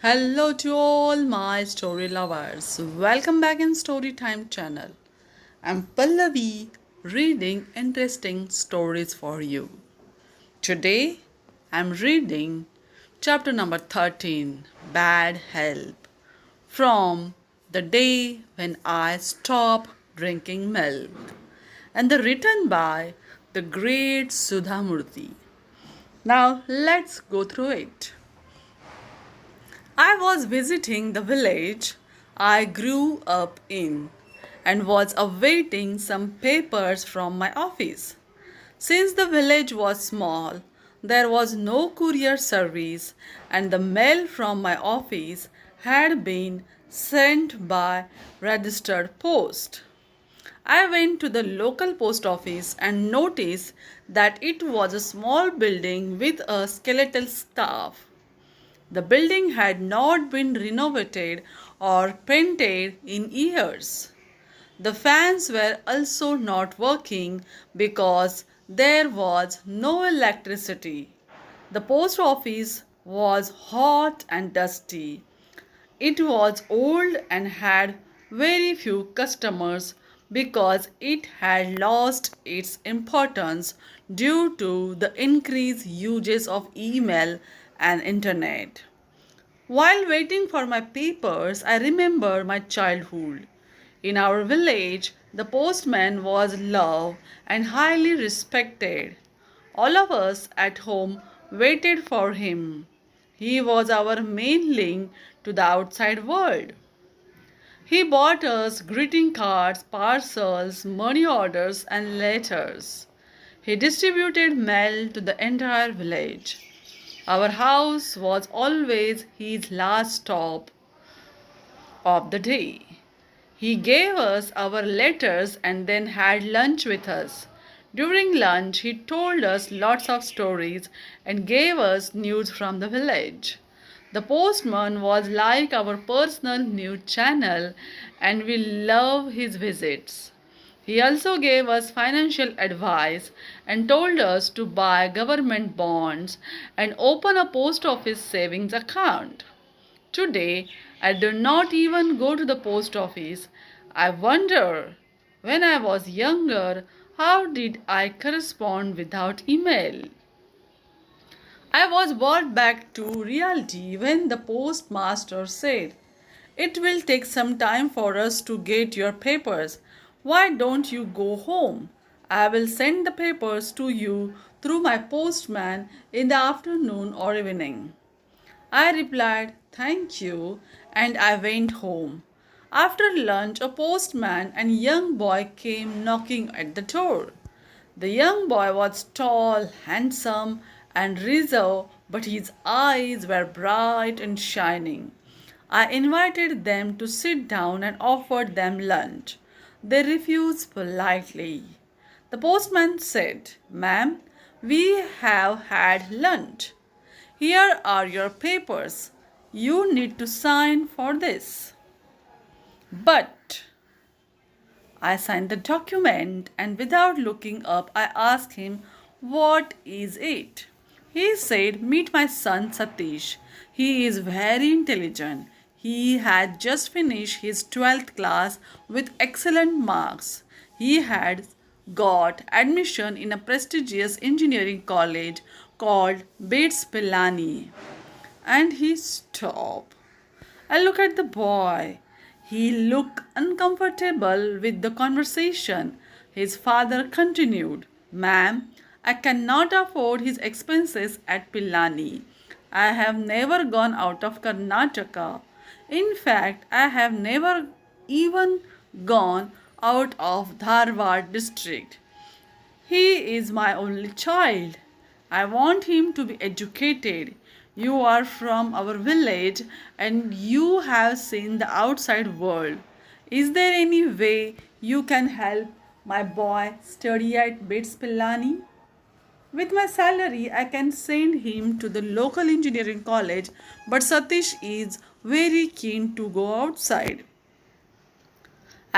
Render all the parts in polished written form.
Hello to all my story lovers. Welcome back in Storytime channel. I'm Pallavi reading interesting stories for you. Today I'm reading chapter number 13, Bad Help, from The Day When I Stopped Drinking Milk, and the written by the great Sudha Murty. Now let's go through it. I was visiting the village I grew up in and was awaiting some papers from my office. Since the village was small, there was no courier service, and the mail from my office had been sent by registered post. I went to the local post office and noticed that it was a small building with a skeletal staff. The building had not been renovated or painted in years. The fans were also not working because there was no electricity. The post office was hot and dusty. It was old and had very few customers because it had lost its importance due to the increased uses of email and internet. While waiting for my papers, I remember my childhood. In our village, the postman was loved and highly respected. All of us at home waited for him. He was our main link to the outside world. He brought us greeting cards, parcels, money orders, and letters. He distributed mail to the entire village. Our house was always his last stop of the day. He gave us our letters and then had lunch with us. During lunch, he told us lots of stories and gave us news from the village. The postman was like our personal news channel, and we love his visits. He also gave us financial advice and told us to buy government bonds and open a post office savings account. Today, I do not even go to the post office. I wonder, when I was younger, how did I correspond without email? I was brought back to reality when the postmaster said, "It will take some time for us to get your papers. Why don't you go home? I will send the papers to you through my postman in the afternoon or evening." I replied, "Thank you," and I went home. After lunch, a postman and young boy came knocking at the door. The young boy was tall, handsome, and reserved, but his eyes were bright and shining. I invited them to sit down and offered them lunch. They refused politely. The postman said, "Ma'am, we have had lunch. Here are your papers. You need to sign for this." But I signed the document, and without looking up, I asked him, "What is it?" He said, "Meet my son Satish. He is very intelligent. He had just finished his 12th class with excellent marks. He had got admission in a prestigious engineering college called Bates Pilani." And he stopped. I looked at the boy. He looked uncomfortable with the conversation. His father continued, "Ma'am, I cannot afford his expenses at Pilani. I have never gone out of Karnataka. In fact, I have never even gone out of Dharwad district. He is my only child. I want him to be educated. You are from our village and you have seen the outside world. Is there any way you can help my boy study at Bates Pilani? With my salary, I can send him to the local engineering college, but Satish is very keen to go outside."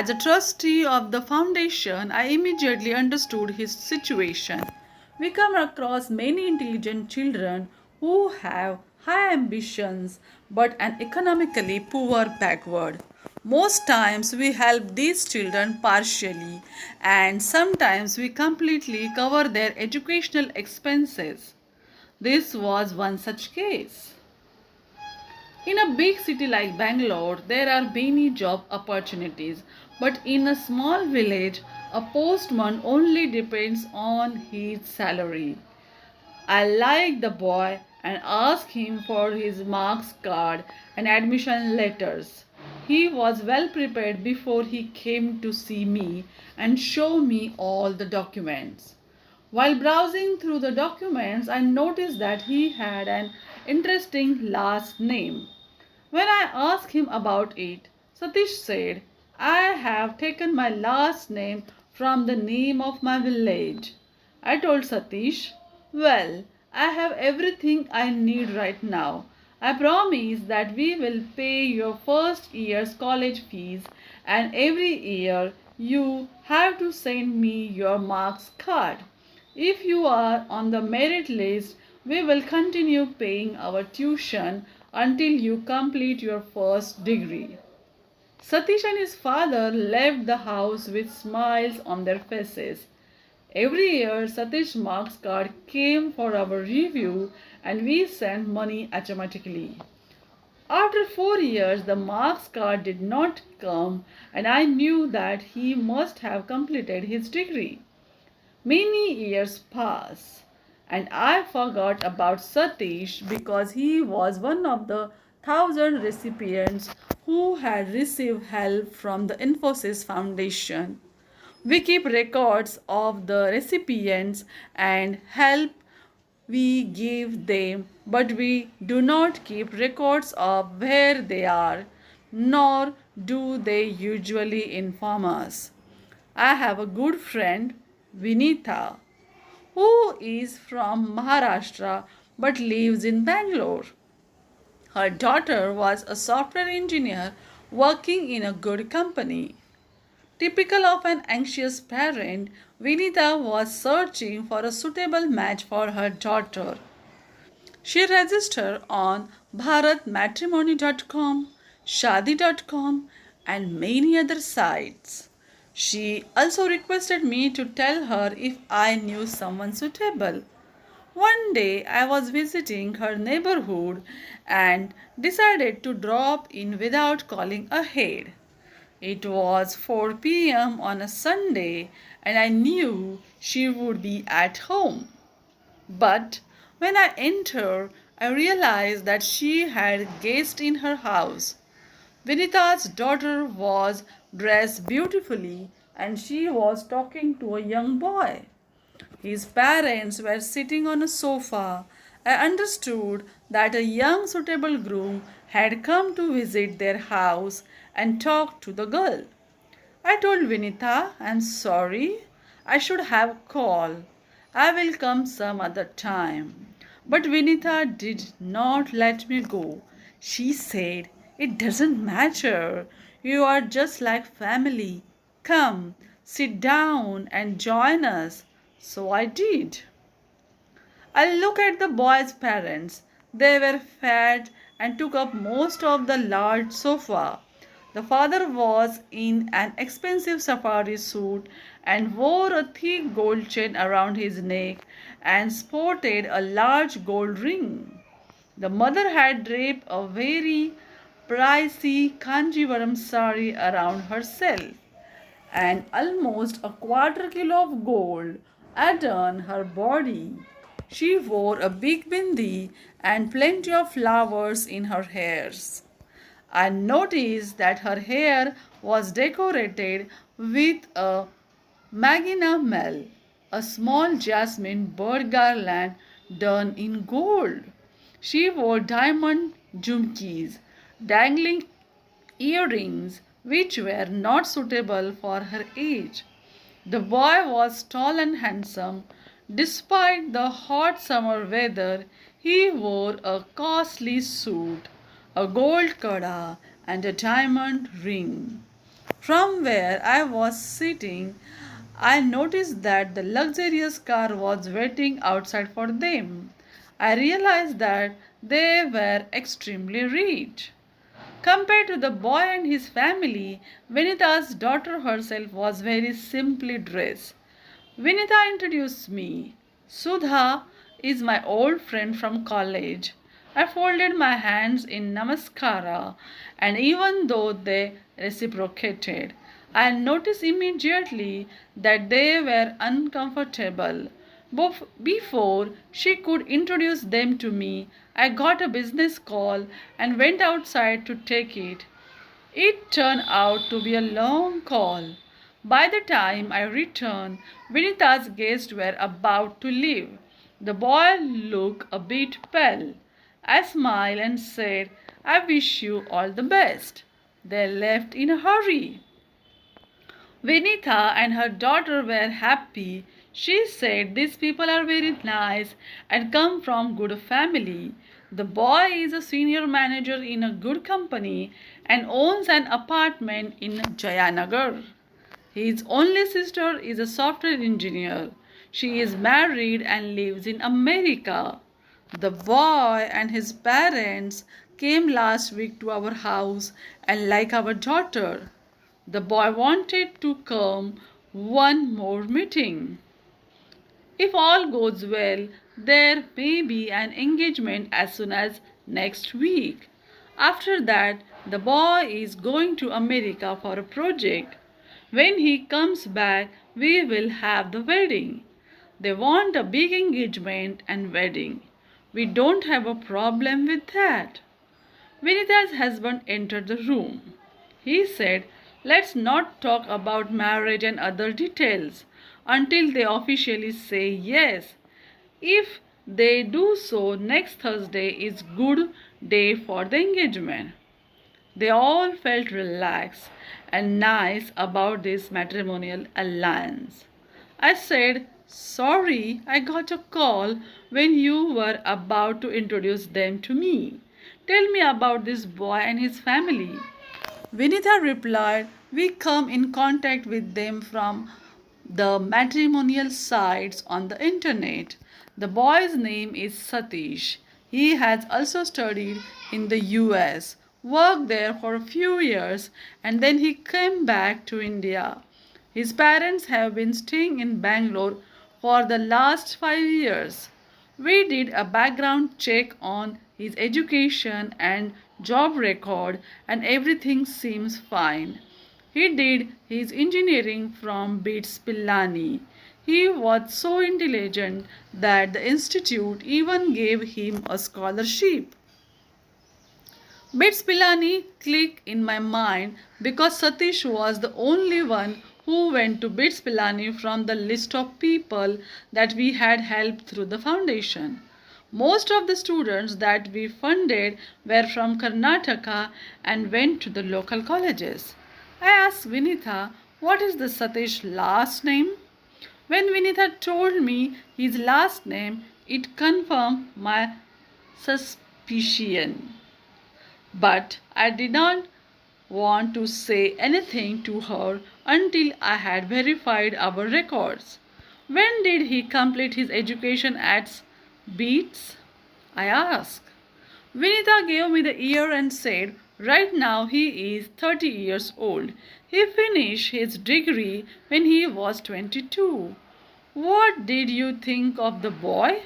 As a trustee of the foundation, I immediately understood his situation. We come across many intelligent children who have high ambitions, but an economically poor backward. Most times we help these children partially, and sometimes we completely cover their educational expenses. This was one such case. In a big city like Bangalore, there are many job opportunities, but in a small village, a postman only depends on his salary. I liked the boy and asked him for his marks card and admission letters. He was well prepared before he came to see me and show me all the documents. While browsing through the documents, I noticed that he had an interesting last name. When I asked him about it, Satish said, I have taken my last name from the name of my village. I told Satish, well, I have everything I need right now. I promise that we will pay your first year's college fees, and every year you have to send me your marks card. If you are on the merit list, we will continue paying our tuition until you complete your first degree. Satish and his father left the house with smiles on their faces. Every year, Satish's marks card came for our review and we sent money automatically. After 4 years, the marks card did not come and I knew that he must have completed his degree. Many years passed, and I forgot about Satish because he was one of the thousand recipients who had received help from the Infosys Foundation. We keep records of the recipients and help we give them, but we do not keep records of where they are, nor do they usually inform us. I have a good friend, Vinitha, who is from Maharashtra but lives in Bangalore. Her daughter was a software engineer working in a good company. Typical of an anxious parent, Vinitha was searching for a suitable match for her daughter. She registered on bharatmatrimony.com, shadi.com, and many other sites. She also requested me to tell her if I knew someone suitable. One day I was visiting her neighborhood and decided to drop in without calling ahead. It was 4 p.m. on a Sunday and I knew she would be at home. But when I entered, I realized that she had guests in her house. Vinita's daughter was dressed beautifully and she was talking to a young boy. His parents were sitting on a sofa. I understood that a young suitable groom had come to visit their house and talk to the girl. I told Vinitha, I'm sorry, I should have called. I will come some other time. But Vinitha did not let me go. She said, it doesn't matter. You are just like family. Come, sit down and join us. So I did. I looked at the boy's parents. They were fat and took up most of the large sofa. The father was in an expensive safari suit and wore a thick gold chain around his neck and sported a large gold ring. The mother had draped a very pricey Kanjivaram sari around herself and almost a quarter kilo of gold adorned her body. She wore a big bindi and plenty of flowers in her hairs. I noticed that her hair was decorated with a magina mel, a small jasmine bird garland done in gold. She wore diamond jumkis, dangling earrings which were not suitable for her age. The boy was tall and handsome. Despite the hot summer weather, he wore a costly suit, a gold kada, and a diamond ring. From where I was sitting, I noticed that the luxurious car was waiting outside for them. I realized that they were extremely rich. Compared to the boy and his family, Vinita's daughter herself was very simply dressed. Vinita introduced me. Sudha is my old friend from college. I folded my hands in namaskara, and even though they reciprocated, I noticed immediately that they were uncomfortable. Before she could introduce them to me, I got a business call and went outside to take it. It turned out to be a long call. By the time I returned, Vinita's guests were about to leave. The boy looked a bit pale. I smiled and said, I wish you all the best. They left in a hurry. Vinita and her daughter were happy. She said these people are very nice and come from good family. The boy is a senior manager in a good company and owns an apartment in Jayanagar. His only sister is a software engineer. She is married and lives in America. The boy and his parents came last week to our house and like our daughter. The boy wanted to come one more meeting. If all goes well, there may be an engagement as soon as next week. After that, the boy is going to America for a project. When he comes back, we will have the wedding. They want a big engagement and wedding. We don't have a problem with that. Vinita's husband entered the room. He said, let's not talk about marriage and other details until they officially say yes. If they do so, next Thursday is good day for the engagement. They all felt relaxed and nice about this matrimonial alliance. I said, sorry, I got a call when you were about to introduce them to me. Tell me about this boy and his family. Vinita replied, we come in contact with them from the matrimonial sites on the internet. The boy's name is Satish. He has also studied in the US, worked there for a few years, and then he came back to India. His parents have been staying in Bangalore for the last 5 years. We did a background check on his education and job record, and everything seems fine. He did his engineering from BITS Pillani. He was so intelligent that the institute even gave him a scholarship. Bits Pilani clicked in my mind because Satish was the only one who went to Bits Pilani from the list of people that we had helped through the foundation. Most of the students that we funded were from Karnataka and went to the local colleges. I asked Vinita, what is the Satish last name? When Vinita told me his last name, it confirmed my suspicion. But I did not want to say anything to her until I had verified our records. When did he complete his education at Beats? I asked. Vinita gave me the year and said, right now he is 30 years old. He finished his degree when he was 22. What did you think of the boy?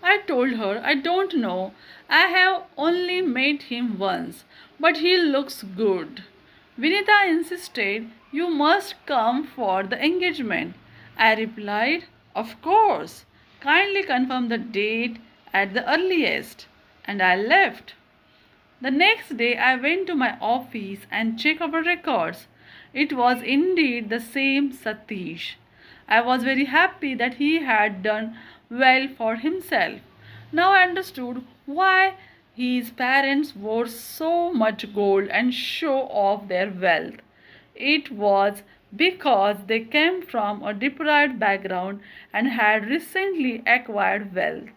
I told her I don't know. I have only met him once, but he looks good. Vinita insisted, you must come for the engagement. I replied, of course. Kindly confirm the date at the earliest. And I left. The next day I went to my office and checked our records. It was indeed the same Satish. I was very happy that he had done well for himself. Now I understood why his parents wore so much gold and show off their wealth. It was because they came from a deprived background and had recently acquired wealth.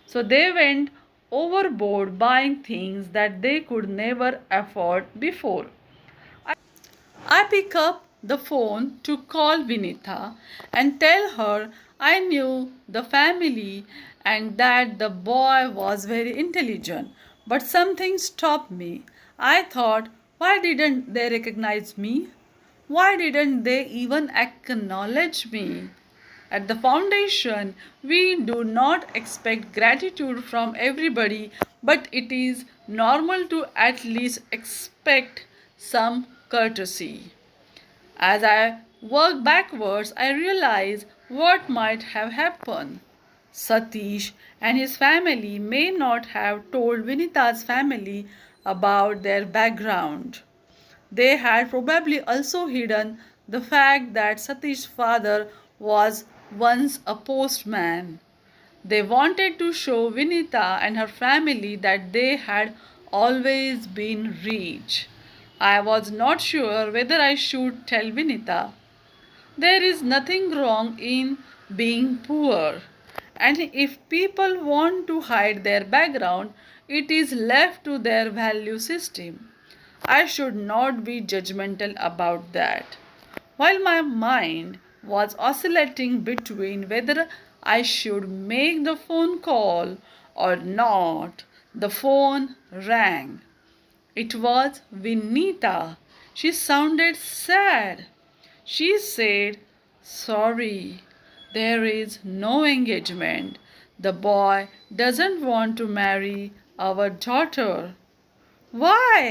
So they went overboard buying things that they could never afford before. I pick up the phone to call Vinita and tell her I knew the family and that the boy was very intelligent. But something stopped me. I thought, why didn't they recognize me? Why didn't they even acknowledge me? At the foundation, we do not expect gratitude from everybody, but it is normal to at least expect some courtesy. As I work backwards, I realize what might have happened. Satish and his family may not have told Vinita's family about their background. They had probably also hidden the fact that Satish's father was once a postman. They wanted to show Vinita and her family that they had always been rich. I was not sure whether I should tell Vinita. There is nothing wrong in being poor. And if people want to hide their background, it is left to their value system. I should not be judgmental about that. While my mind was oscillating between whether I should make the phone call or not, the phone rang. It was Vinita. She sounded sad. She said, "Sorry, there is no engagement. The boy doesn't want to marry our daughter." "Why?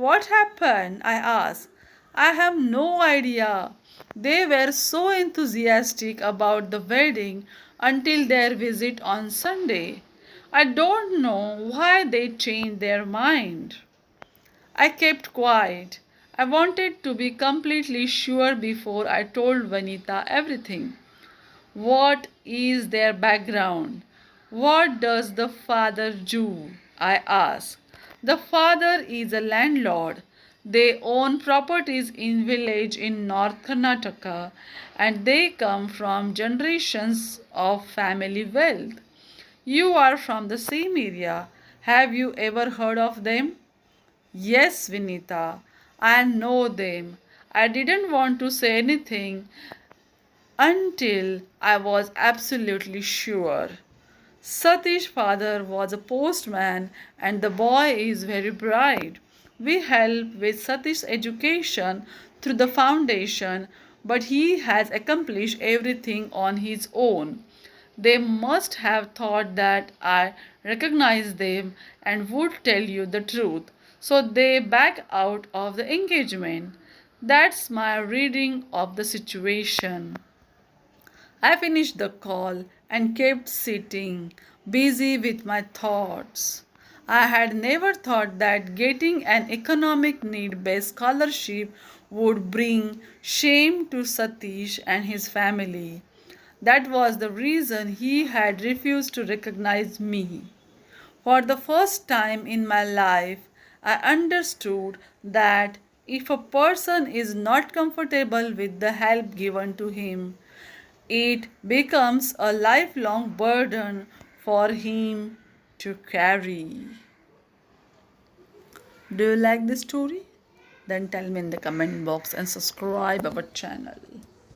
What happened?" I asked. "I have no idea. They were so enthusiastic about the wedding until their visit on Sunday. I don't know why they changed their mind." I kept quiet. I wanted to be completely sure before I told Vanita everything. "What is their background? What does the father do?" I asked. "The father is a landlord. They own properties in village in North Karnataka, and they come from generations of family wealth. You are from the same area. Have you ever heard of them?" "Yes, Vinita, I know them." I didn't want to say anything until I was absolutely sure. Satish's father was a postman and the boy is very bright. We help with Satish's education through the foundation, but he has accomplished everything on his own. They must have thought that I recognized them and would tell you the truth, so they back out of the engagement. That's my reading of the situation. I finished the call and kept sitting, busy with my thoughts. I had never thought that getting an economic need based scholarship would bring shame to Satish and his family. That was the reason he had refused to recognize me. For the first time in my life, I understood that if a person is not comfortable with the help given to him, it becomes a lifelong burden for him to carry. Do you like this story? Then tell me in the comment box and subscribe our channel.